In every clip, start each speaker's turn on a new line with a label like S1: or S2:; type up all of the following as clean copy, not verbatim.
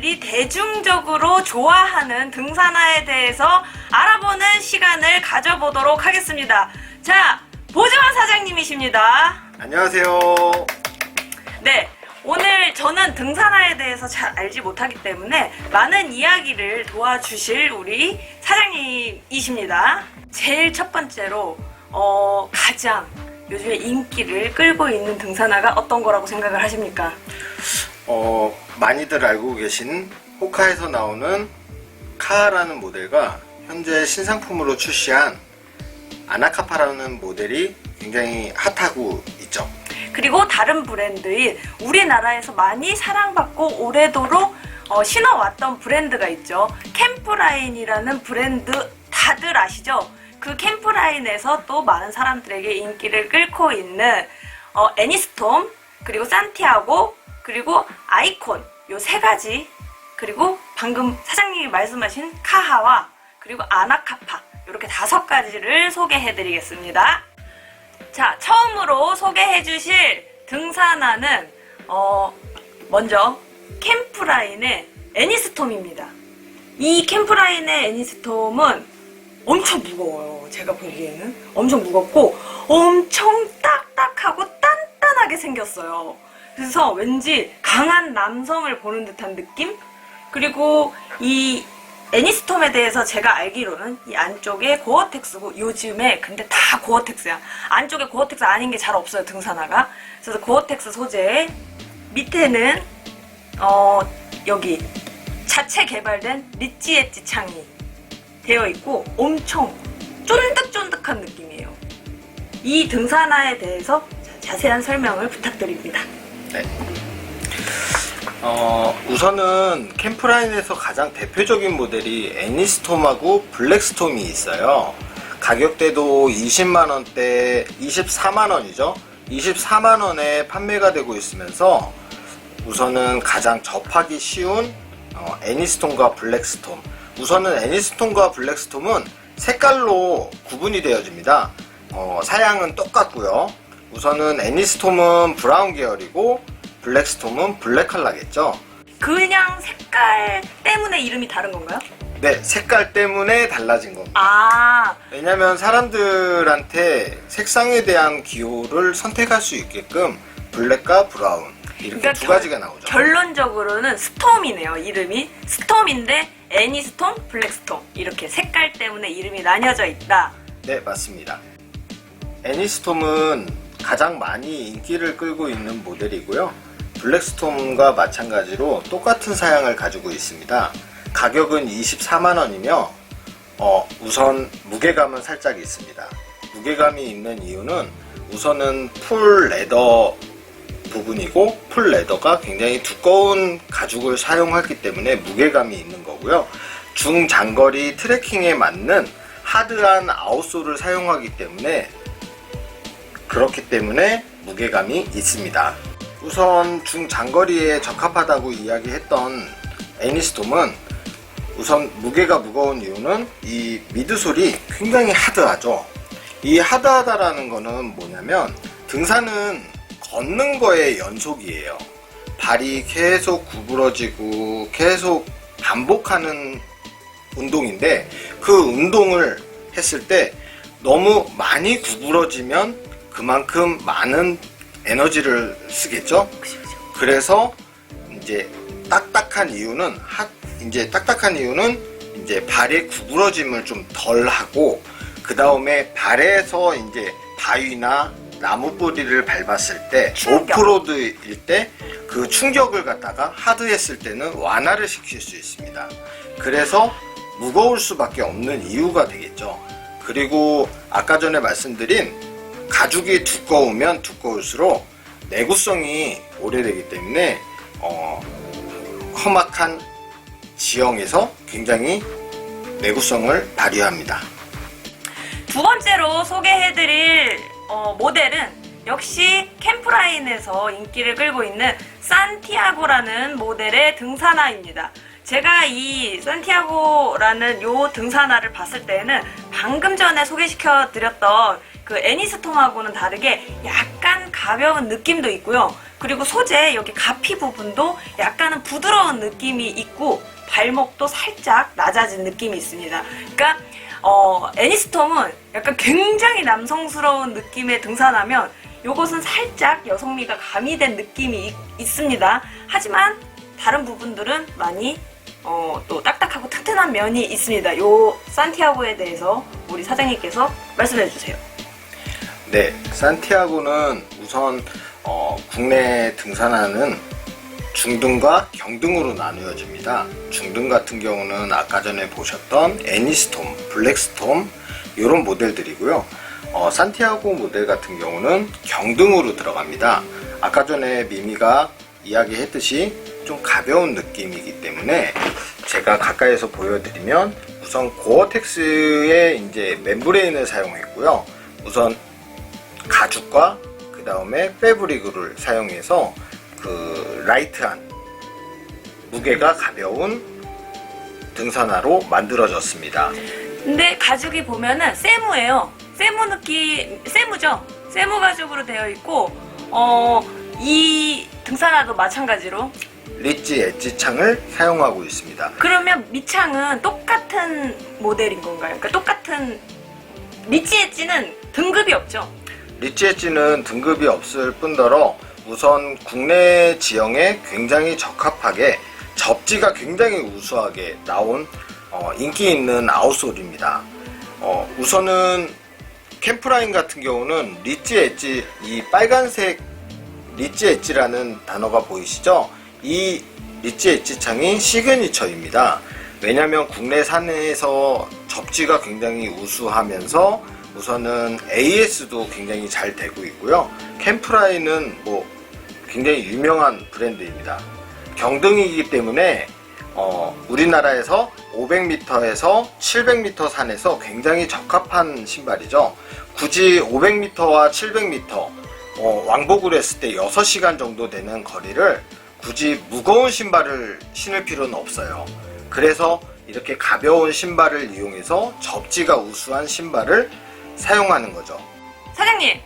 S1: 사람들이 대중적으로 좋아하는 등산화에 대해서 알아보는 시간을 가져보도록 하겠습니다. 자, 보지환 사장님이십니다.
S2: 안녕하세요.
S1: 네, 오늘 저는 등산화에 대해서 잘 알지 못하기 때문에 많은 이야기를 도와주실 우리 사장님이십니다. 제일 첫 번째로 가장 요즘에 인기를 끌고 있는 등산화가 어떤 거라고 생각을 하십니까?
S2: 많이들 알고 계신 호카에서 나오는 카라는 모델과 현재 신상품으로 출시한 아나카파라는 모델이 굉장히 핫하고 있죠.
S1: 그리고 다른 브랜드인 우리나라에서 많이 사랑받고 오래도록 신어왔던 브랜드가 있죠. 캠프라인이라는 브랜드 다들 아시죠? 그 캠프라인에서 또 많은 사람들에게 인기를 끌고 있는 애니스톰, 그리고 산티아고, 그리고 아이콘, 요 세 가지, 그리고 방금 사장님이 말씀하신 카하와 그리고 아나카파, 이렇게 5가지를 소개해드리겠습니다. 자, 처음으로 소개해 주실 등산화는 먼저 캠프라인의 애니스톰입니다. 이 캠프라인의 애니스톰은 엄청 무거워요. 제가 보기에는 엄청 무겁고 엄청 딱딱하고 단단하게 생겼어요. 그래서 왠지 강한 남성을 보는 듯한 느낌? 그리고 이 애니스톰에 대해서 제가 알기로는 이 안쪽에 고어텍스고, 요즘에 근데 다 고어텍스야. 안쪽에 고어텍스 아닌 게 잘 없어요, 등산화가. 그래서 고어텍스 소재, 밑에는 여기 자체 개발된 리치 엣지 창이 되어 있고 엄청 쫀득쫀득한 느낌이에요. 이 등산화에 대해서 자세한 설명을 부탁드립니다.
S2: 네. 우선은 캠프라인에서 가장 대표적인 모델이 애니스톰하고 블랙스톰이 있어요. 가격대도 20만원대, 24만원이죠. 24만원에 판매가 되고 있으면서 우선은 가장 접하기 쉬운 애니스톰과 블랙스톰. 우선은 애니스톰과 블랙스톰은 색깔로 구분이 되어집니다. 사양은 똑같고요. 우선은 애니스톰은 브라운 계열이고 블랙스톰은 블랙 컬러겠죠.
S1: 그냥 색깔 때문에 이름이 다른 건가요?
S2: 네, 색깔 때문에 달라진 겁니다.
S1: 아,
S2: 왜냐면 사람들한테 색상에 대한 기호를 선택할 수 있게끔 블랙과 브라운 이렇게
S1: 그러니까
S2: 두 가지가 나오죠.
S1: 결론적으로는 스톰이네요. 이름이 스톰인데 애니스톰, 블랙스톰 이렇게 색깔 때문에 이름이 나뉘어져 있다.
S2: 네, 맞습니다. 애니스톰은 가장 많이 인기를 끌고 있는 모델이고요. 블랙스톰과 마찬가지로 똑같은 사양을 가지고 있습니다. 가격은 24만원이며 우선 무게감은 살짝 있습니다. 무게감이 있는 이유는 우선은 풀 레더 부분이고, 풀 레더가 굉장히 두꺼운 가죽을 사용했기 때문에 무게감이 있는 거고요. 중장거리 트레킹에 맞는 하드한 아웃솔을 사용하기 때문에 그렇기 때문에 무게감이 있습니다. 우선 중장거리에 적합하다고 이야기했던 애니스톰은 우선 무게가 무거운 이유는 이 미드솔이 굉장히 하드하죠. 이 하드하다라는 거는 뭐냐면 등산은 걷는 거의 연속이에요. 발이 계속 구부러지고 계속 반복하는 운동인데, 그 운동을 했을 때 너무 많이 구부러지면 그만큼 많은 에너지를 쓰겠죠. 그래서 이제 딱딱한 이유는 이제 발의 구부러짐을 좀 덜 하고, 그 다음에 발에서 이제 바위나 나무 뿌리를 밟았을 때, 오프로드일 때 그 충격을 갖다가 하드했을 때는 완화를 시킬 수 있습니다. 그래서 무거울 수밖에 없는 이유가 되겠죠. 그리고 아까 전에 말씀드린 가죽이 두꺼우면 두꺼울수록 내구성이 오래되기 때문에 험악한 지형에서 굉장히 내구성을 발휘합니다.
S1: 두 번째로 소개해드릴 모델은 역시 캠프라인에서 인기를 끌고 있는 산티아고라는 모델의 등산화입니다. 제가 이 산티아고라는 요 등산화를 봤을 때는 방금 전에 소개시켜 드렸던 그 애니스톰하고는 다르게 약간 가벼운 느낌도 있고요. 그리고 소재 여기 가피 부분도 약간은 부드러운 느낌이 있고 발목도 살짝 낮아진 느낌이 있습니다. 그러니까 애니스톰은 약간 굉장히 남성스러운 느낌의 등산화면 요것은 살짝 여성미가 가미된 느낌이 있습니다. 하지만 다른 부분들은 많이 또 딱딱하고 튼튼한 면이 있습니다. 요 산티아고에 대해서 우리 사장님께서 말씀해 주세요.
S2: 네, 산티아고는 우선 국내 등산화는 중등과 경등으로 나누어집니다. 중등 같은 경우는 아까 전에 보셨던 애니스톰, 블랙스톰 이런 모델들이고요. 산티아고 모델 같은 경우는 경등으로 들어갑니다. 아까 전에 미미가 이야기했듯이 좀 가벼운 느낌이기 때문에 제가 가까이서 보여드리면 우선 고어텍스의 이제 멤브레인을 사용했고요. 우선 가죽과 그 다음에 패브릭을 사용해서 그 라이트한 무게가 가벼운 등산화로 만들어졌습니다.
S1: 근데 가죽이 보면은 세무예요. 세무 느낌, 세무죠. 세무 가죽으로 되어 있고 이 등산화도 마찬가지로
S2: 리치 엣지 창을 사용하고 있습니다.
S1: 그러면 밑창은 똑같은 모델인 건가요? 그러니까 똑같은 리치 엣지는 등급이 없죠?
S2: 리치 엣지는 등급이 없을 뿐더러 우선 국내 지형에 굉장히 적합하게 접지가 굉장히 우수하게 나온 인기 있는 아웃솔입니다. 우선은 캠프라인 같은 경우는 리치 엣지, 이 빨간색 리치 엣지라는 단어가 보이시죠? 이 리치 엣지 창이 시그니처입니다. 왜냐하면 국내 산에서 접지가 굉장히 우수하면서 우선은 AS도 굉장히 잘 되고 있고요. 캠프라인은 뭐 굉장히 유명한 브랜드입니다. 경등이기 때문에 우리나라에서 500m에서 700m 산에서 굉장히 적합한 신발이죠. 굳이 500m와 700m 왕복을 했을 때 6시간 정도 되는 거리를 굳이 무거운 신발을 신을 필요는 없어요. 그래서 이렇게 가벼운 신발을 이용해서 접지가 우수한 신발을 사용하는 거죠.
S1: 사장님,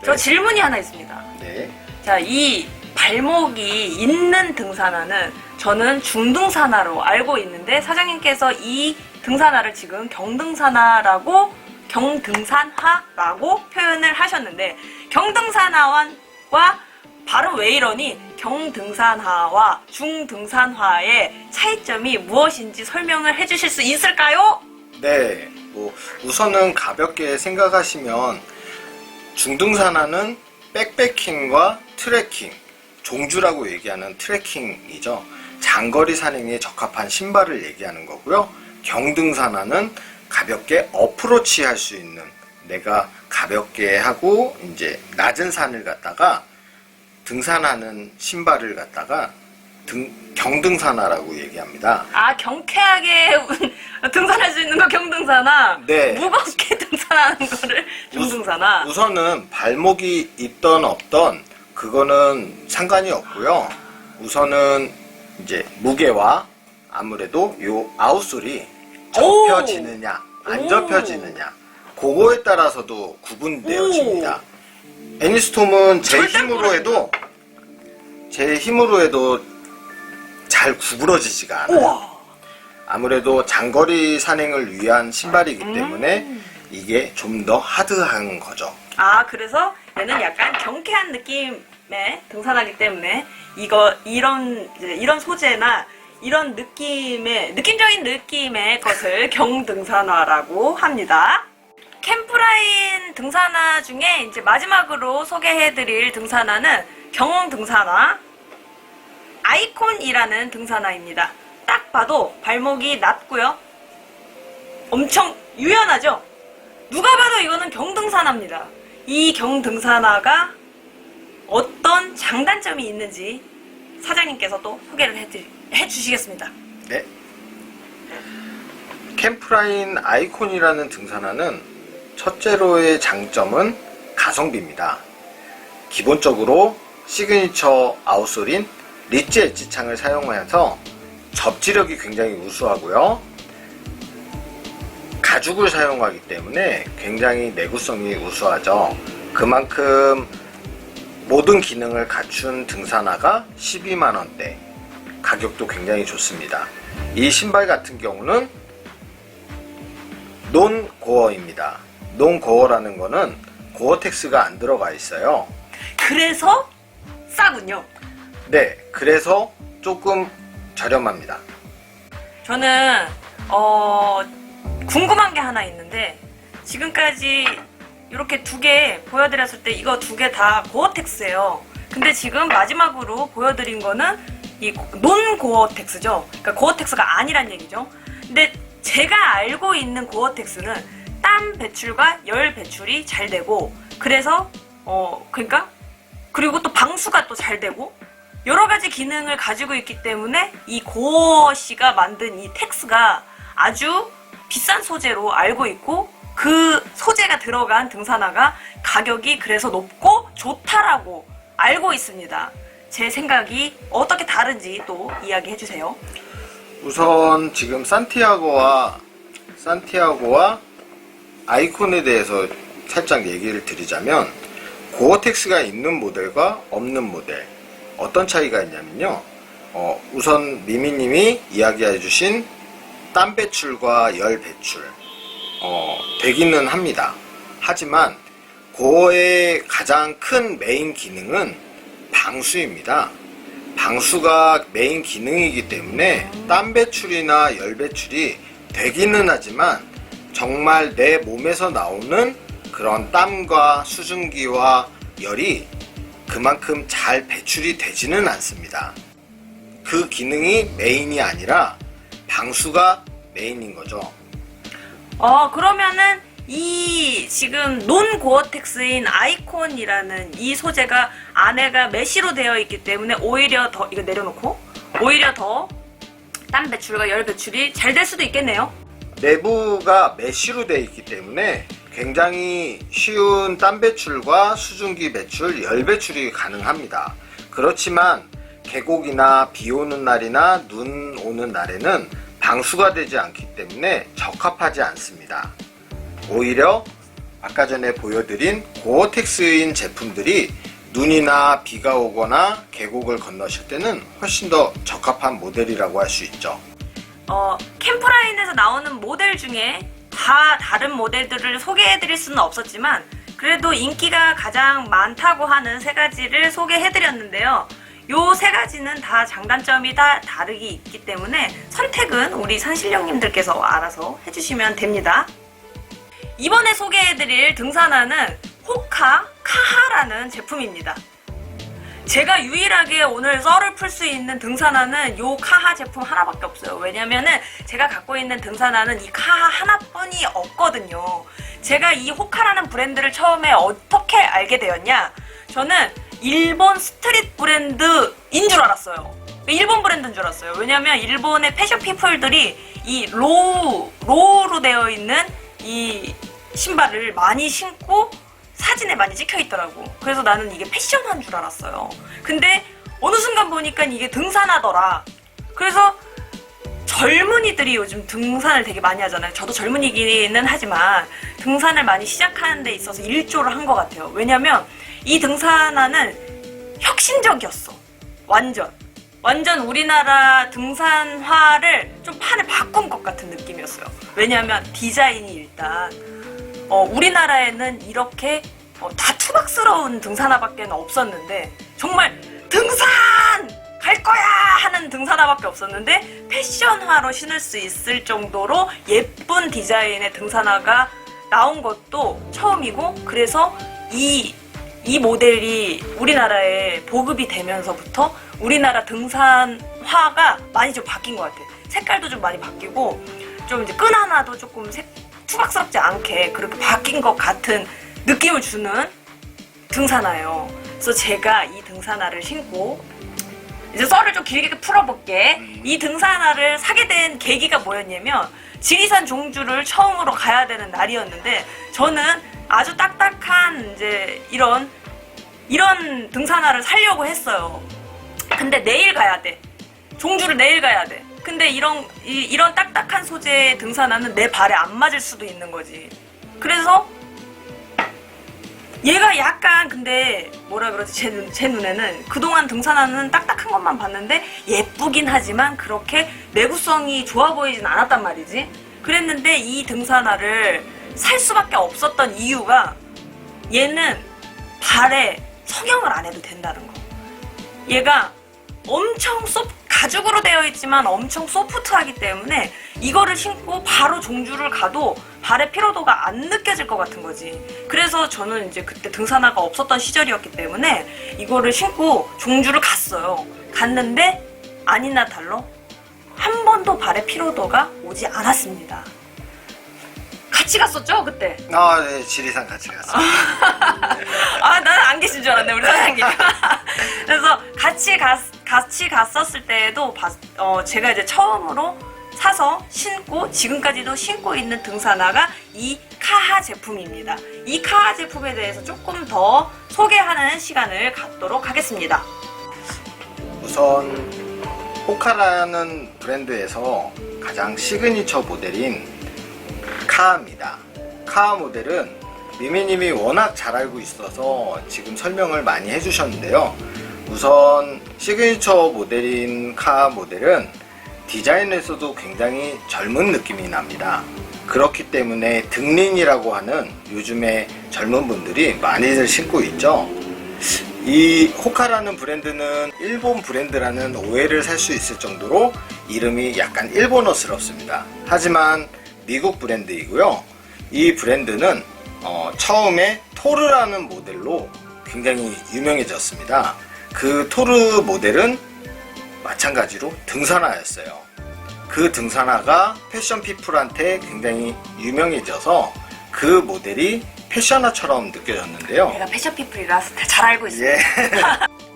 S1: 저
S2: 네.
S1: 질문이 하나 있습니다.
S2: 네.
S1: 자, 이 발목이 있는 등산화는 저는 중등산화로 알고 있는데 사장님께서 이 등산화를 지금 경등산화라고 표현을 하셨는데 경등산화와 발음 왜 이러니 경등산화와 중등산화의 차이점이 무엇인지 설명을 해주실 수 있을까요?
S2: 네. 뭐 우선은 가볍게 생각하시면 중등산화는 백패킹과 트레킹, 종주라고 얘기하는 트레킹이죠. 장거리 산행에 적합한 신발을 얘기하는 거고요. 경등산화는 가볍게 어프로치 할 수 있는, 내가 가볍게 하고 이제 낮은 산을 갔다가 등산하는 신발을 갖다가 경등산화라고 얘기합니다.
S1: 아, 경쾌하게 등산할 수 있는 거 경등산화.
S2: 네.
S1: 무겁게 등산하는 거를 중등산화.
S2: 우선은 발목이 있던 없던 그거는 상관이 없고요. 우선은 이제 무게와 아무래도 요 아웃솔이 접혀지느냐 안 접혀지느냐 그거에 따라서도 구분되어집니다. 애니스톰은 제 힘으로 해도 잘 구부러지지가 않아요.
S1: 우와.
S2: 아무래도 장거리 산행을 위한 신발이기 때문에 이게 좀 더 하드한 거죠.
S1: 아, 그래서 얘는 약간 경쾌한 느낌의 등산하기 때문에 이런 소재나 이런 느낌적인 느낌의 것을 경등산화라고 합니다. 캠프라인 등산화 중에 이제 마지막으로 소개해드릴 등산화는 경등산화 아이콘이라는 등산화입니다. 딱 봐도 발목이 낮고요. 엄청 유연하죠? 누가 봐도 이거는 경등산화입니다. 이 경등산화가 어떤 장단점이 있는지 사장님께서 또 소개를 해주시겠습니다.
S2: 네. 캠프라인 아이콘이라는 등산화는 첫째로의 장점은 가성비입니다. 기본적으로 시그니처 아웃솔인 리치 엣지 창을 사용하여서 접지력이 굉장히 우수하고요. 가죽을 사용하기 때문에 굉장히 내구성이 우수하죠. 그만큼 모든 기능을 갖춘 등산화가 12만원대, 가격도 굉장히 좋습니다. 이 신발 같은 경우는 논고어입니다. 논고어라는 거는 고어텍스가 안 들어가 있어요.
S1: 그래서 싸군요.
S2: 네, 그래서 조금 저렴합니다.
S1: 저는 궁금한 게 하나 있는데, 지금까지 이렇게 두 개 보여드렸을 때 이거 두 개 다 고어텍스예요. 근데 지금 마지막으로 보여드린 거는 이 논고어텍스죠. 그러니까 고어텍스가 아니란 얘기죠. 근데 제가 알고 있는 고어텍스는 땀 배출과 열 배출이 잘 되고, 그래서 그러니까 그리고 또 방수가 또 잘 되고 여러 가지 기능을 가지고 있기 때문에 이 고어씨가 만든 이 텍스가 아주 비싼 소재로 알고 있고, 그 소재가 들어간 등산화가 가격이 그래서 높고 좋다라고 알고 있습니다. 제 생각이 어떻게 다른지 또 이야기해 주세요.
S2: 우선 지금 산티아고와 아이콘에 대해서 살짝 얘기를 드리자면, 고어텍스가 있는 모델과 없는 모델 어떤 차이가 있냐면요. 우선 미미님이 이야기해 주신 땀 배출과 열 배출 되기는 합니다. 하지만 고어의 가장 큰 메인 기능은 방수입니다. 방수가 메인 기능이기 때문에 땀 배출이나 열 배출이 되기는 하지만 정말 내 몸에서 나오는 그런 땀과 수증기와 열이 그만큼 잘 배출이 되지는 않습니다. 그 기능이 메인이 아니라 방수가 메인인 거죠.
S1: 그러면은 이 지금 논 고어텍스인 아이콘이라는 이 소재가 안에가 메쉬로 되어 있기 때문에 오히려 더, 이거 내려놓고, 오히려 더 땀 배출과 열 배출이 잘 될 수도 있겠네요.
S2: 내부가 메쉬로 되어 있기 때문에 굉장히 쉬운 땀 배출과 수증기 배출, 열 배출이 가능합니다. 그렇지만 계곡이나 비 오는 날이나 눈 오는 날에는 방수가 되지 않기 때문에 적합하지 않습니다. 오히려 아까 전에 보여드린 고어텍스인 제품들이 눈이나 비가 오거나 계곡을 건너실 때는 훨씬 더 적합한 모델이라고 할 수 있죠.
S1: 캠프라인에서 나오는 모델 중에 다 다른 모델들을 소개해드릴 수는 없었지만 그래도 인기가 가장 많다고 하는 세 가지를 소개해드렸는데요. 요 세 가지는 다 장단점이 다 다르기 있기 때문에 선택은 우리 산신령님들께서 알아서 해주시면 됩니다. 이번에 소개해드릴 등산화는 호카 카하라는 제품입니다. 제가 유일하게 오늘 썰을 풀 수 있는 등산화는 요 카하 제품 하나밖에 없어요. 왜냐면은 제가 갖고 있는 등산화는 이 카하 하나뿐이 없거든요. 제가 이 호카라는 브랜드를 처음에 어떻게 알게 되었냐? 저는 일본 스트릿 브랜드인 줄 알았어요. 일본 브랜드인 줄 알았어요. 왜냐면 일본의 패션 피플들이 이 로우로 되어 있는 이 신발을 많이 신고 사진에 많이 찍혀 있더라고. 그래서 나는 이게 패션한 줄 알았어요. 근데 어느 순간 보니까 이게 등산하더라. 그래서 젊은이들이 요즘 등산을 되게 많이 하잖아요. 저도 젊은이기는 하지만 등산을 많이 시작하는 데 있어서 일조를 한 것 같아요. 왜냐면 이 등산화는 혁신적이었어. 완전 우리나라 등산화를 좀 판을 바꾼 것 같은 느낌이었어요. 왜냐면 디자인이 일단 우리나라에는 이렇게 다 투박스러운 등산화밖에 없었는데, 정말 등산 갈 거야 하는 등산화밖에 없었는데 패션화로 신을 수 있을 정도로 예쁜 디자인의 등산화가 나온 것도 처음이고, 그래서 이 모델이 우리나라에 보급이 되면서부터 우리나라 등산화가 많이 좀 바뀐 것 같아요. 색깔도 좀 많이 바뀌고 좀 이제 끈 하나도 조금 투박스럽지 않게 그렇게 바뀐 것 같은 느낌을 주는 등산화예요. 그래서 제가 이 등산화를 신고 이제 썰을 좀 길게 풀어볼게. 이 등산화를 사게 된 계기가 뭐였냐면 지리산 종주를 처음으로 가야 되는 날이었는데, 저는 아주 딱딱한 이제 이런 등산화를 사려고 했어요. 근데 내일 가야 돼. 종주를 내일 가야 돼. 근데 이런 딱딱한 소재의 등산화는 내 발에 안 맞을 수도 있는 거지. 그래서 얘가 약간 근데 뭐라 그러지? 제 눈에는 그동안 등산화는 딱딱한 것만 봤는데 예쁘긴 하지만 그렇게 내구성이 좋아 보이진 않았단 말이지. 그랬는데 이 등산화를 살 수밖에 없었던 이유가 얘는 발에 성형을 안 해도 된다는 거. 얘가 엄청 가죽으로 되어 있지만 엄청 소프트하기 때문에 이거를 신고 바로 종주를 가도 발의 피로도가 안 느껴질 것 같은 거지. 그래서 저는 이제 그때 등산화가 없었던 시절이었기 때문에 이거를 신고 종주를 갔어요. 갔는데 아니나 달러 한 번도 발의 피로도가 오지 않았습니다. 같이 갔었죠 그때?
S2: 네, 지리산 같이 갔어요.
S1: 나는 안 계신 줄 알았네 우리 사장님. 그래서 같이 갔었을 때에도 제가 이제 처음으로 사서 신고 지금까지도 신고 있는 등산화가 이 카하 제품입니다. 이 카하 제품에 대해서 조금 더 소개하는 시간을 갖도록 하겠습니다.
S2: 우선 호카라는 브랜드에서 가장 시그니처 모델인 카하입니다. 카하 모델은 미미님이 워낙 잘 알고 있어서 지금 설명을 많이 해주셨는데요. 우선 시그니처 모델인 카하 모델은 디자인에서도 굉장히 젊은 느낌이 납니다. 그렇기 때문에 등린이라고 하는 요즘에 젊은 분들이 많이들 신고 있죠. 이 호카라는 브랜드는 일본 브랜드라는 오해를 살 수 있을 정도로 이름이 약간 일본어스럽습니다. 하지만 미국 브랜드이고요. 이 브랜드는 처음에 토르라는 모델로 굉장히 유명해졌습니다. 그 토르 모델은 마찬가지로 등산화였어요. 그 등산화가 패션 피플한테 굉장히 유명해져서 그 모델이 패션화처럼 느껴졌는데요.
S1: 내가 패션 피플이라서 잘 알고 있어요.
S2: 예.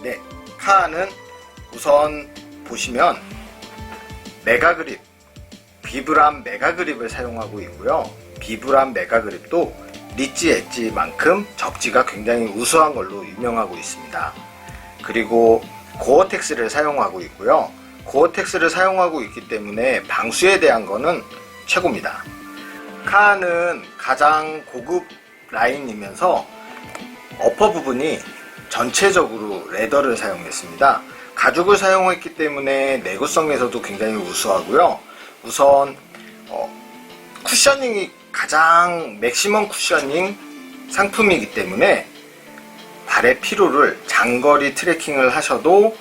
S2: 네, 카하는 우선 보시면 메가그립, 비브람 메가그립을 사용하고 있고요. 비브람 메가그립도 리치 엣지만큼 접지가 굉장히 우수한 걸로 유명하고 있습니다. 그리고 고어텍스를 사용하고 있고요. 고어텍스를 사용하고 있기 때문에 방수에 대한 거는 최고입니다. 카하는 가장 고급 라인이면서 어퍼 부분이 전체적으로 레더를 사용했습니다. 가죽을 사용했기 때문에 내구성에서도 굉장히 우수하고요. 우선 쿠셔닝이 가장 맥시멈 쿠셔닝 상품이기 때문에 발의 피로를 장거리 트레킹을 하셔도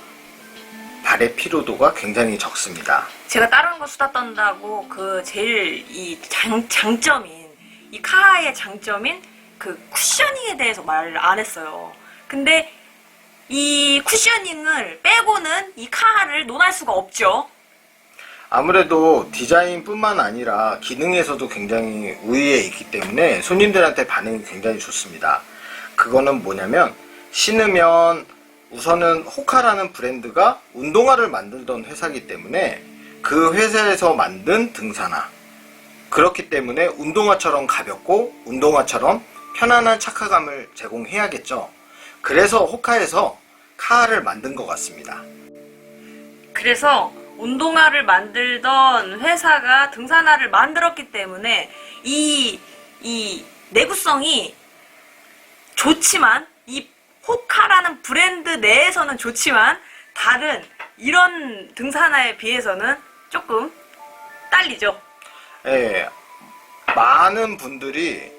S2: 발의 피로도가 굉장히 적습니다.
S1: 제가 다른 거 수다 떤다고 제일 이 장점인 이 카하의 장점인 그 쿠셔닝에 대해서 말 안 했어요. 근데 이 쿠셔닝을 빼고는 이 카하를 논할 수가 없죠.
S2: 아무래도 디자인뿐만 아니라 기능에서도 굉장히 우위에 있기 때문에 손님들한테 반응이 굉장히 좋습니다. 그거는 뭐냐면 신으면 우선은 호카라는 브랜드가 운동화를 만들던 회사이기 때문에 그 회사에서 만든 등산화, 그렇기 때문에 운동화처럼 가볍고 운동화처럼 편안한 착화감을 제공해야겠죠. 그래서 호카에서 카하를 만든 것 같습니다.
S1: 그래서 운동화를 만들던 회사가 등산화를 만들었기 때문에 이 내구성이 좋지만 이 호카라는 브랜드 내에서는 좋지만 다른 이런 등산화에 비해서는 조금 딸리죠.
S2: 예, 많은 분들이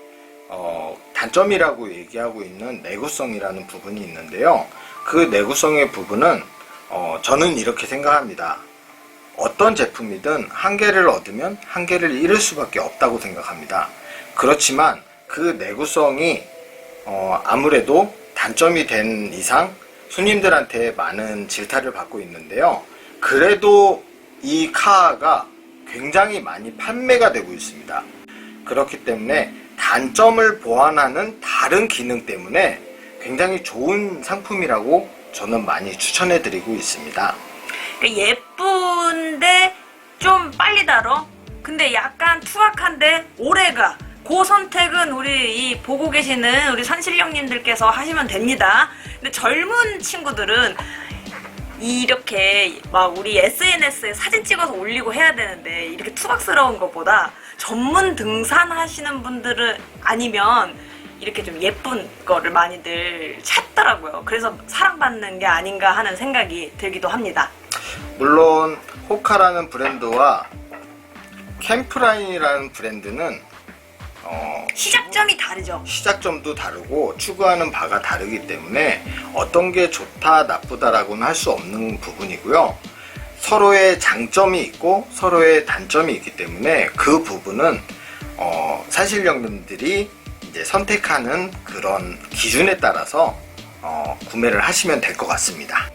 S2: 단점이라고 얘기하고 있는 내구성이라는 부분이 있는데요. 그 내구성의 부분은 저는 이렇게 생각합니다. 어떤 제품이든 한계를 얻으면 한계를 잃을 수밖에 없다고 생각합니다. 그렇지만 그 내구성이 아무래도 단점이 된 이상 손님들한테 많은 질타를 받고 있는데요. 그래도 이 카하가 굉장히 많이 판매가 되고 있습니다. 그렇기 때문에 단점을 보완하는 다른 기능 때문에 굉장히 좋은 상품이라고 저는 많이 추천해 드리고 있습니다.
S1: 예쁜데 좀 빨리 달어. 근데 약간 투박한데 오래가. 그 선택은 우리 이 보고 계시는 우리 산실령님들께서 하시면 됩니다. 근데 젊은 친구들은 이렇게 막 우리 SNS에 사진 찍어서 올리고 해야 되는데 이렇게 투박스러운 것보다 전문 등산하시는 분들은 아니면 이렇게 좀 예쁜 거를 많이들 찾더라고요. 그래서 사랑받는 게 아닌가 하는 생각이 들기도 합니다.
S2: 물론 호카라는 브랜드와 캠프라인이라는 브랜드는
S1: 시작점이 다르죠.
S2: 시작점도 다르고 추구하는 바가 다르기 때문에 어떤 게 좋다 나쁘다라고는 할 수 없는 부분이고요. 서로의 장점이 있고 서로의 단점이 있기 때문에 그 부분은 산신령님들이 이제 선택하는 그런 기준에 따라서 구매를 하시면 될 것 같습니다.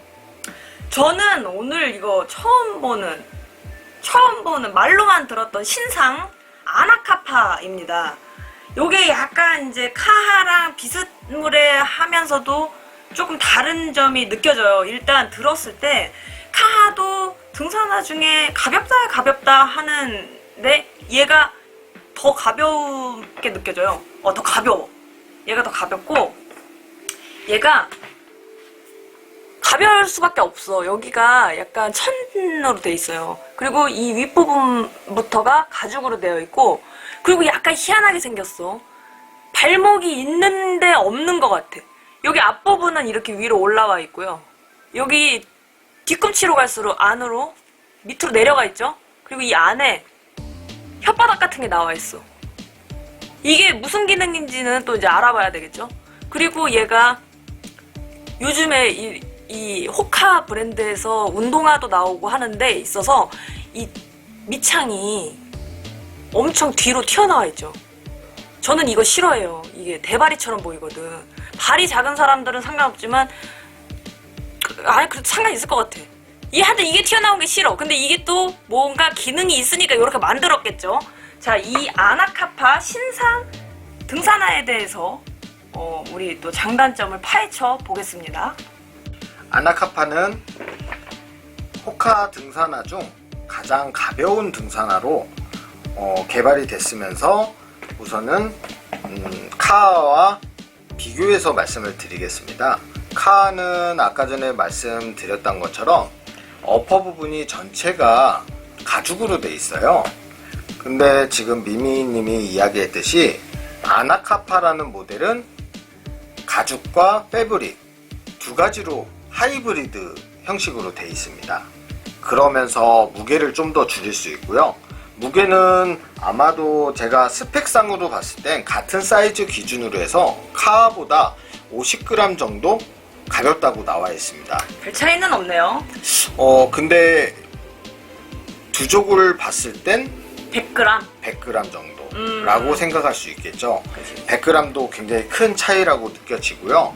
S1: 저는 오늘 이거 처음 보는 말로만 들었던 신상 아나카파입니다. 요게 약간 이제 카하랑 비스무레 하면서도 조금 다른 점이 느껴져요. 일단 들었을 때 카하도 등산화 중에 가볍다 하는데 얘가 더 가볍게 느껴져요. 더 가벼워. 얘가 더 가볍고 얘가 가벼울 수밖에 없어. 여기가 약간 천으로 돼 있어요. 그리고 이 윗부분부터가 가죽으로 되어 있고, 그리고 약간 희한하게 생겼어. 발목이 있는데 없는 것 같아. 여기 앞부분은 이렇게 위로 올라와 있고요. 여기 뒤꿈치로 갈수록 안으로 밑으로 내려가 있죠. 그리고 이 안에 혓바닥 같은 게 나와 있어. 이게 무슨 기능인지는 또 이제 알아봐야 되겠죠. 그리고 얘가 요즘에 이 호카 브랜드에서 운동화도 나오고 하는데 있어서 이 밑창이 엄청 뒤로 튀어나와 있죠. 저는 이거 싫어해요. 이게 대바리처럼 보이거든. 발이 작은 사람들은 상관없지만 그래도 상관 있을 것 같아. 하여튼 이게 튀어나온 게 싫어. 근데 이게 또 뭔가 기능이 있으니까 이렇게 만들었겠죠. 자, 이 아나카파 신상 등산화에 대해서 우리 또 장단점을 파헤쳐 보겠습니다.
S2: 아나카파는 호카 등산화 중 가장 가벼운 등산화로 개발이 됐으면서 우선은 카하와 비교해서 말씀을 드리겠습니다. 카하는 아까 전에 말씀드렸던 것처럼 어퍼 부분이 전체가 가죽으로 돼 있어요. 근데 지금 미미님이 이야기했듯이 아나카파라는 모델은 가죽과 패브릭 두 가지로 하이브리드 형식으로 돼 있습니다. 그러면서 무게를 좀 더 줄일 수 있고요. 무게는 아마도 제가 스펙상으로 봤을 땐 같은 사이즈 기준으로 해서 카하보다 50g 정도 가볍다고 나와 있습니다.
S1: 별 차이는 없네요.
S2: 근데 두 족을 봤을 땐
S1: 100g.
S2: 100g 정도라고 생각할 수 있겠죠. 100g도 굉장히 큰 차이라고 느껴지고요.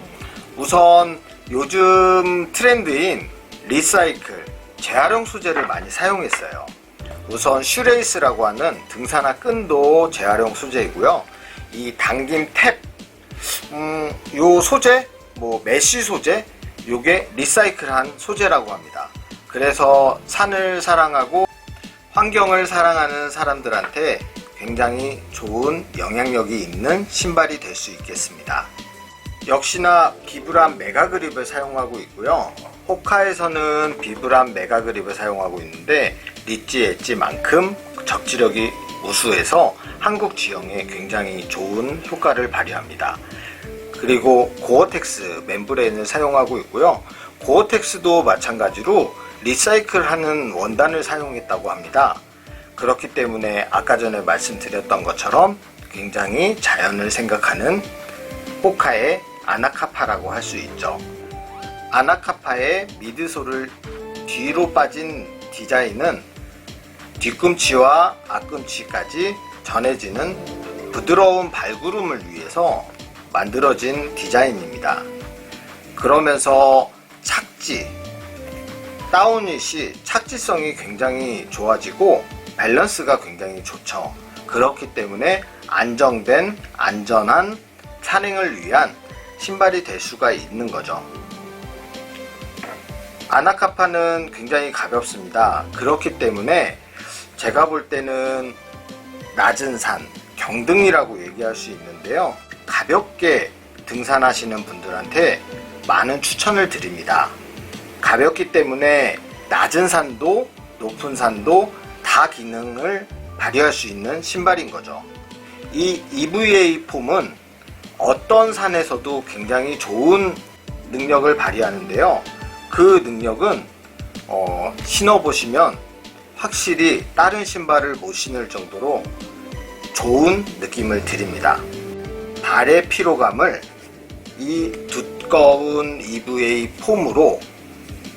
S2: 우선 요즘 트렌드인 리사이클, 재활용 소재를 많이 사용했어요. 우선 슈레이스라고 하는 등산화 끈도 재활용 소재이고요. 이 당김 탭, 요 소재, 메쉬 소재, 요게 리사이클한 소재라고 합니다. 그래서 산을 사랑하고 환경을 사랑하는 사람들한테 굉장히 좋은 영향력이 있는 신발이 될 수 있겠습니다. 역시나 비브람 메가그립을 사용하고 있고요. 호카에서는 비브람 메가그립을 사용하고 있는데 리지 엣지만큼 적지력이 우수해서 한국 지형에 굉장히 좋은 효과를 발휘합니다. 그리고 고어텍스 멤브레인을 사용하고 있고요. 고어텍스도 마찬가지로 리사이클하는 원단을 사용했다고 합니다. 그렇기 때문에 아까 전에 말씀드렸던 것처럼 굉장히 자연을 생각하는 호카의 아나카파라고 할 수 있죠. 아나카파의 미드솔을 뒤로 빠진 디자인은 뒤꿈치와 앞꿈치까지 전해지는 부드러운 발구름을 위해서 만들어진 디자인입니다. 그러면서 착지, 다운잇이 착지성이 굉장히 좋아지고 밸런스가 굉장히 좋죠. 그렇기 때문에 안정된 안전한 산행을 위한 신발이 될 수가 있는 거죠. 아나카파는 굉장히 가볍습니다. 그렇기 때문에 제가 볼 때는 낮은 산, 경등이라고 얘기할 수 있는데요. 가볍게 등산하시는 분들한테 많은 추천을 드립니다. 가볍기 때문에 낮은 산도 높은 산도 다 기능을 발휘할 수 있는 신발인 거죠. 이 EVA 폼은 어떤 산에서도 굉장히 좋은 능력을 발휘하는데요. 그 능력은 신어보시면 확실히 다른 신발을 못 신을 정도로 좋은 느낌을 드립니다. 발의 피로감을 이 두꺼운 EVA 폼으로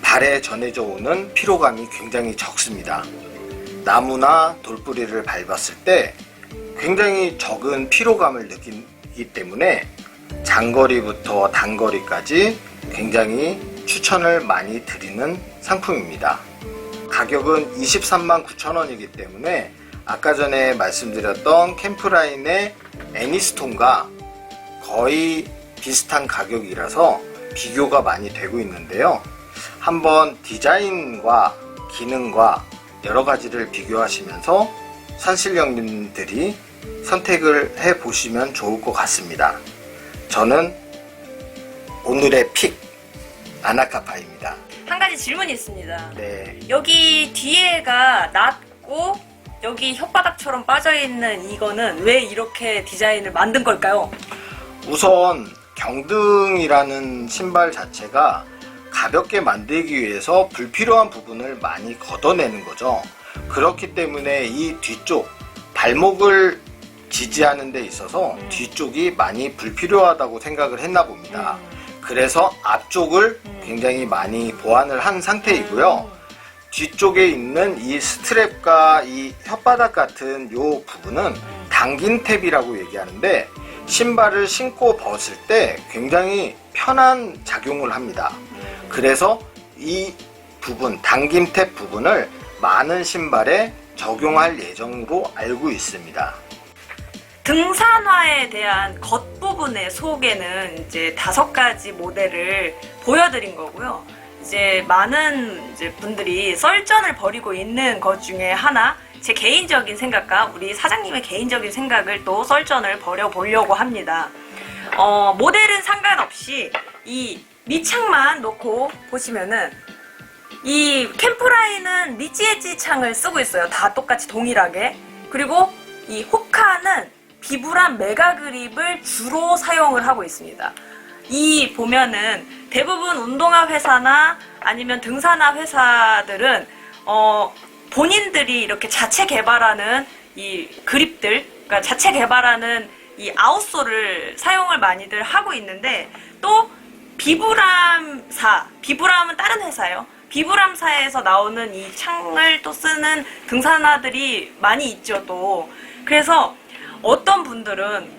S2: 발에 전해져 오는 피로감이 굉장히 적습니다. 나무나 돌뿌리를 밟았을 때 굉장히 적은 피로감을 느끼기 때문에 장거리부터 단거리까지 굉장히 추천을 많이 드리는 상품입니다. 가격은 23만 9천 원이기 때문에 아까 전에 말씀드렸던 캠프라인의 애니스톤과 거의 비슷한 가격이라서 비교가 많이 되고 있는데요. 한번 디자인과 기능과 여러 가지를 비교하시면서 산신령님들이 선택을 해 보시면 좋을 것 같습니다. 저는 오늘의 픽 아나카파입니다.
S1: 한 가지 질문이 있습니다.
S2: 네.
S1: 여기 뒤에가 낮고 여기 혓바닥처럼 빠져있는 이거는 왜 이렇게 디자인을 만든 걸까요?
S2: 우선 경등이라는 신발 자체가 가볍게 만들기 위해서 불필요한 부분을 많이 걷어내는 거죠. 그렇기 때문에 이 뒤쪽 발목을 지지하는 데 있어서 뒤쪽이 많이 불필요하다고 생각을 했나 봅니다. 그래서 앞쪽을 굉장히 많이 보완을 한 상태이고요. 뒤쪽에 있는 이 스트랩과 이 혓바닥 같은 요 부분은 당긴 탭이라고 얘기하는데 신발을 신고 벗을 때 굉장히 편한 작용을 합니다. 그래서 이 부분, 당김 탭 부분을 많은 신발에 적용할 예정으로 알고 있습니다.
S1: 등산화에 대한 겉부분의 소개는 이제 5가지 모델을 보여드린 거고요. 이제 많은 분들이 썰전을 벌이고 있는 것 중에 하나, 제 개인적인 생각과 우리 사장님의 개인적인 생각을 또 썰전을 벌여보려고 합니다. 모델은 상관없이 이 밑창만 놓고 보시면은 이 캠프라인은 리치 엣지 창을 쓰고 있어요. 다 똑같이 동일하게. 그리고 이 호카는 비브람 메가 그립을 주로 사용을 하고 있습니다. 이 보면은 대부분 운동화 회사나 아니면 등산화 회사들은 본인들이 이렇게 자체 개발하는 이 그립들, 그러니까 자체 개발하는 이 아웃솔을 사용을 많이들 하고 있는데, 또 비브람은 다른 회사예요. 비브람사에서 나오는 이 창을 또 쓰는 등산화들이 많이 있죠, 또. 그래서 어떤 분들은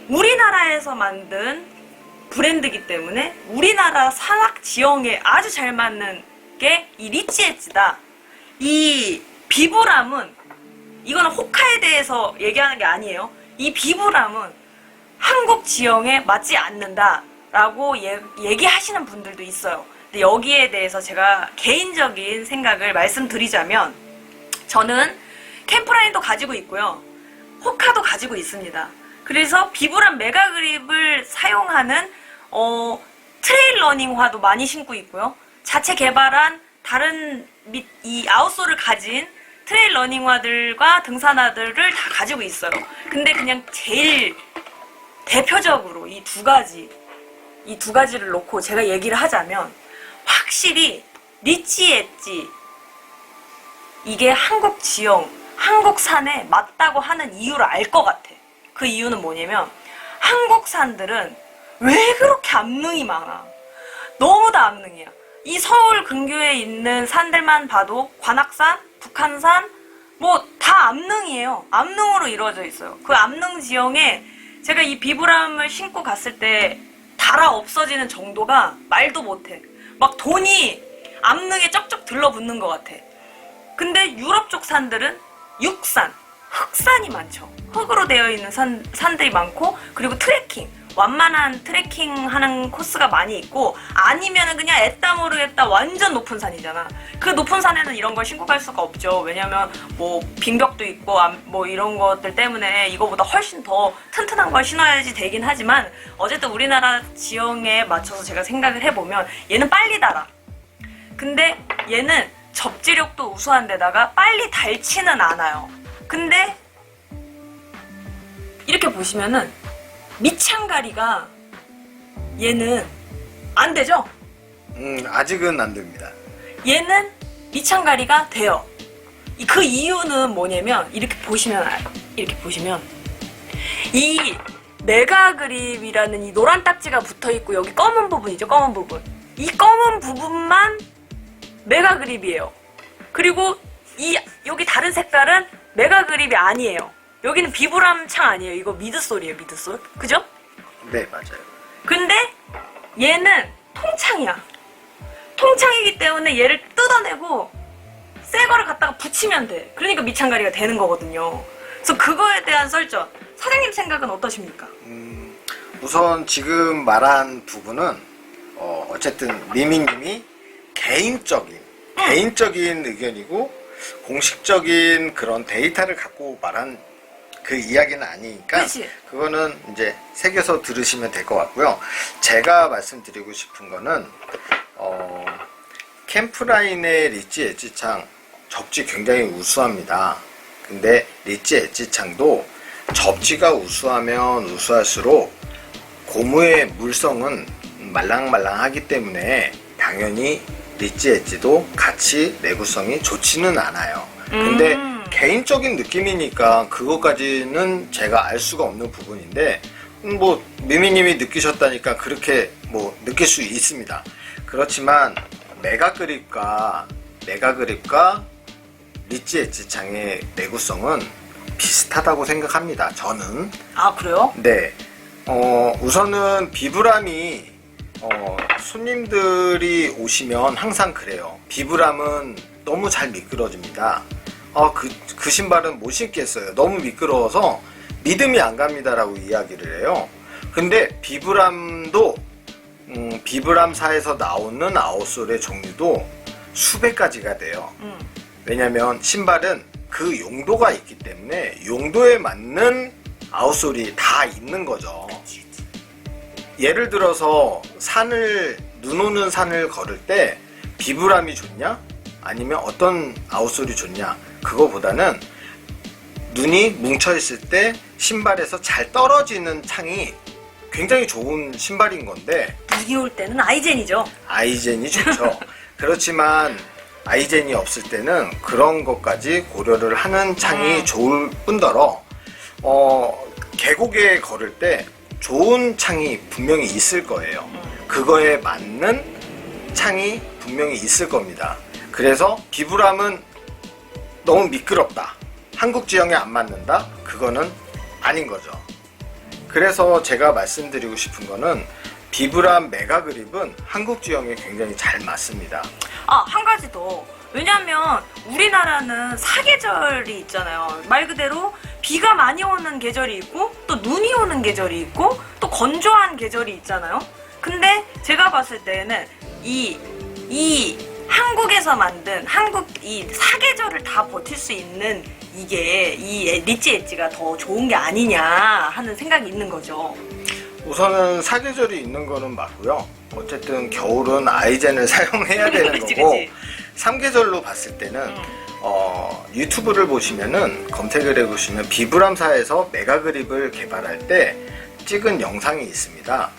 S1: 우리나라에서 만든 브랜드이기 때문에 우리나라 산악 지형에 아주 잘 맞는 게 이 리치 엣지다. 이 비브람은, 이거는 호카에 대해서 얘기하는 게 아니에요. 이 비브람은 한국 지형에 맞지 않는다라고 얘기하시는 분들도 있어요. 근데 여기에 대해서 제가 개인적인 생각을 말씀드리자면, 저는 캠프라인도 가지고 있고요, 호카도 가지고 있습니다. 그래서 비브람 메가 그립을 사용하는 트레일 러닝화도 많이 신고 있고요, 자체 개발한 다른 이 아웃솔을 가진 트레일 러닝화들과 등산화들을 다 가지고 있어요. 근데 그냥 제일 대표적으로 이 두 가지를 놓고 제가 얘기를 하자면, 확실히 리치 엣지, 이게 한국 지형, 한국 산에 맞다고 하는 이유를 알 것 같아. 그 이유는 뭐냐면, 한국 산들은 왜 그렇게 암릉이 많아? 너무 다 암릉이야. 이 서울 근교에 있는 산들만 봐도 관악산, 북한산, 뭐 다 암릉이에요. 암릉으로 이루어져 있어요. 그 암릉 지형에 제가 이 비브람을 신고 갔을 때 달아 없어지는 정도가 말도 못해. 막 돈이 암릉에 쩍쩍 들러붙는 것 같아. 근데 유럽 쪽 산들은 육산, 흑산이 많죠. 흙으로 되어 있는 산들이 많고, 그리고 트레킹, 완만한 트레킹 하는 코스가 많이 있고, 아니면은 그냥 애따 모르겠다 완전 높은 산이잖아. 그 높은 산에는 이런 걸 신고 갈 수가 없죠. 왜냐면 뭐 빙벽도 있고 뭐 이런 것들 때문에 이거보다 훨씬 더 튼튼한 걸 신어야지 되긴 하지만, 어쨌든 우리나라 지형에 맞춰서 제가 생각을 해보면 얘는 빨리 달아. 근데 얘는 접지력도 우수한 데다가 빨리 닳지는 않아요. 근데 이렇게 보시면은 밑창가리가 얘는 안 되죠?
S2: 아직은 안 됩니다.
S1: 얘는 밑창가리가 돼요. 그 이유는 뭐냐면 이렇게 보시면 이 메가그립이라는 이 노란 딱지가 붙어있고 여기 검은 부분이죠. 검은 부분. 이 검은 부분만 메가그립이에요. 그리고 여기 다른 색깔은 메가그립이 아니에요. 여기는 비브람 창 아니에요. 이거 미드솔이에요. 미드솔. 그죠?
S2: 네, 맞아요.
S1: 근데 얘는 통창이야. 통창이기 때문에 얘를 뜯어내고 새 거를 갖다가 붙이면 돼. 그러니까 밑창가리가 되는 거거든요. 그래서 그거에 대한 설전. 사장님 생각은 어떠십니까?
S2: 우선 지금 말한 부분은 어쨌든 미미님이 개인적인 의견이고 공식적인 그런 데이터를 갖고 말한 그 이야기는 아니니까
S1: 그치?
S2: 그거는 이제 새겨서 들으시면 될 것 같고요. 제가 말씀드리고 싶은 거는 캠프라인의 리치 엣지창 접지 굉장히 우수합니다. 근데 리치 엣지창도 접지가 우수하면 우수할수록 고무의 물성은 말랑말랑하기 때문에 당연히 리치 엣지도 같이 내구성이 좋지는 않아요. 근데 개인적인 느낌이니까 그것까지는 제가 알 수가 없는 부분인데 뭐 미미님이 느끼셨다니까 그렇게 뭐 느낄 수 있습니다. 그렇지만 메가그립과 리치 엣지창의 내구성은 비슷하다고 생각합니다. 저는.
S1: 아, 그래요?
S2: 네. 우선은 비브람이 손님들이 오시면 항상 그래요. 비브람은 너무 잘 미끄러집니다. 그 신발은 못 신겠어요. 너무 미끄러워서 믿음이 안 갑니다라고 이야기를 해요. 근데 비브람도 비브람사에서 나오는 아웃솔의 종류도 수백 가지가 돼요. 왜냐면 신발은 그 용도가 있기 때문에 용도에 맞는 아웃솔이 다 있는 거죠. 예를 들어서 눈 오는 산을 걸을 때 비브람이 좋냐? 아니면 어떤 아웃솔이 좋냐? 그거보다는 눈이 뭉쳐있을 때 신발에서 잘 떨어지는 창이 굉장히 좋은 신발인 건데
S1: 눈이 올 때는 아이젠이죠.
S2: 아이젠이 좋죠. 그렇지만 아이젠이 없을 때는 그런 것까지 고려를 하는 창이 좋을 뿐더러 계곡에 걸을 때 좋은 창이 분명히 있을 거예요. 그거에 맞는 창이 분명히 있을 겁니다. 그래서 비브람은 너무 미끄럽다, 한국 지형에 안 맞는다, 그거는 아닌 거죠. 그래서 제가 말씀드리고 싶은 거는 비브람 메가그립은 한국 지형에 굉장히 잘 맞습니다.
S1: 한 가지 더. 왜냐면 우리나라는 사계절이 있잖아요. 말 그대로 비가 많이 오는 계절이 있고 또 눈이 오는 계절이 있고 또 건조한 계절이 있잖아요. 근데 제가 봤을 때는 이 한국에서 만든 이 사계절을 다 버틸 수 있는 이게 이 리치 엣지가 더 좋은 게 아니냐 하는 생각이 있는 거죠.
S2: 우선은 사계절이 있는 거는 맞고요. 어쨌든 겨울은 아이젠을 사용해야 되는
S1: 그치,
S2: 거고
S1: 그치.
S2: 3계절로 봤을 때는 유튜브를 보시면은 검색을 해보시면 비브람사에서 메가그립을 개발할 때 찍은 영상이 있습니다.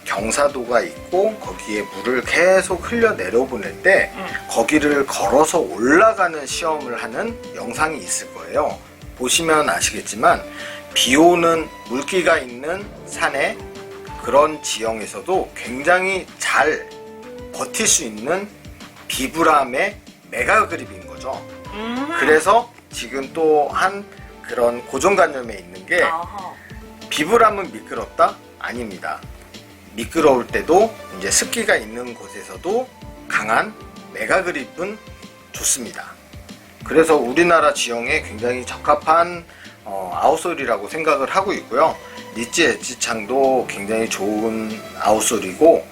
S2: 경사도가 있고 거기에 물을 계속 흘려 내려보낼 때 거기를 걸어서 올라가는 시험을 하는 영상이 있을 거예요. 보시면 아시겠지만 비 오는 물기가 있는 산에 그런 지형에서도 굉장히 잘 버틸 수 있는 비브람의 메가그립인 거죠. 그래서 지금 또 한 그런 고정관념에 있는 게 비브람은 미끄럽다? 아닙니다. 미끄러울 때도 이제 습기가 있는 곳에서도 강한 메가그립은 좋습니다. 그래서 우리나라 지형에 굉장히 적합한 아웃솔이라고 생각을 하고 있고요. 리치 엣지창도 굉장히 좋은 아웃솔이고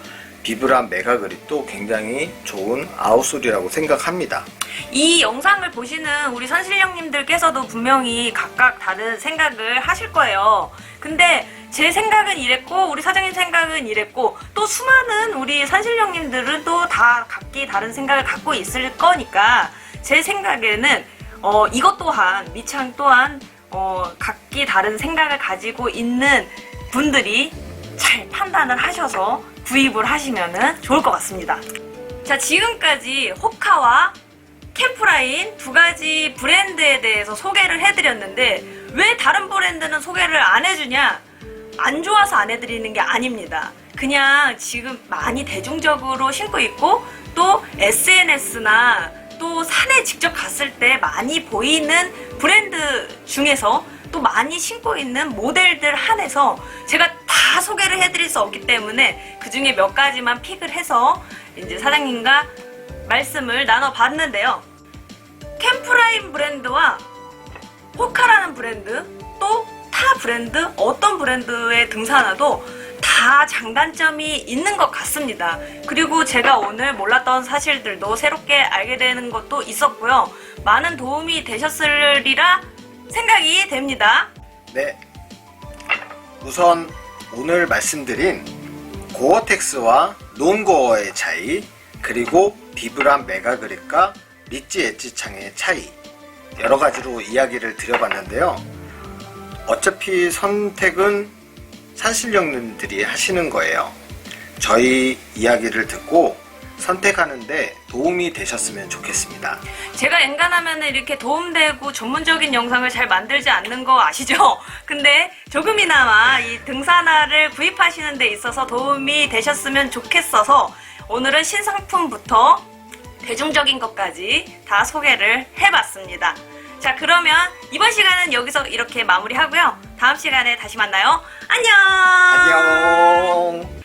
S2: 비브람 메가그립도 굉장히 좋은 아웃솔이라고 생각합니다.
S1: 이 영상을 보시는 우리 선실령님들께서도 분명히 각각 다른 생각을 하실 거예요. 근데 제 생각은 이랬고 우리 사장님 생각은 이랬고 또 수많은 우리 산신령님들은 또 다 각기 다른 생각을 갖고 있을 거니까 제 생각에는 이것 또한 미창 또한 각기 다른 생각을 가지고 있는 분들이 잘 판단을 하셔서 구입을 하시면 좋을 것 같습니다. 자, 지금까지 호카와 캠프라인 두 가지 브랜드에 대해서 소개를 해드렸는데 왜 다른 브랜드는 소개를 안 해주냐? 안 좋아서 안 해드리는 게 아닙니다. 그냥 지금 많이 대중적으로 신고 있고 또 SNS나 또 산에 직접 갔을 때 많이 보이는 브랜드 중에서 또 많이 신고 있는 모델들 한해서 제가 다 소개를 해드릴 수 없기 때문에 그 중에 몇 가지만 픽을 해서 이제 사장님과 말씀을 나눠봤는데요. 캠프라인 브랜드와 호카라는 브랜드 또 타 브랜드 어떤 브랜드에 등산화도 다 장단점이 있는 것 같습니다. 그리고 제가 오늘 몰랐던 사실들도 새롭게 알게 되는 것도 있었고요. 많은 도움이 되셨으리라 생각이 됩니다.
S2: 네. 우선 오늘 말씀드린 고어텍스와 논고어의 차이, 그리고 비브람 메가그립과 리치 엣지 창의 차이, 여러 가지로 이야기를 드려봤는데요. 어차피 선택은 산신령님들이 하시는 거예요. 저희 이야기를 듣고 선택하는데 도움이 되셨으면 좋겠습니다.
S1: 제가 엔간하면 이렇게 도움되고 전문적인 영상을 잘 만들지 않는 거 아시죠? 근데 조금이나마 이 등산화를 구입하시는 데 있어서 도움이 되셨으면 좋겠어서 오늘은 신상품부터 대중적인 것까지 다 소개를 해봤습니다. 자, 그러면 이번 시간은 여기서 이렇게 마무리하고요. 다음 시간에 다시 만나요. 안녕!
S2: 안녕!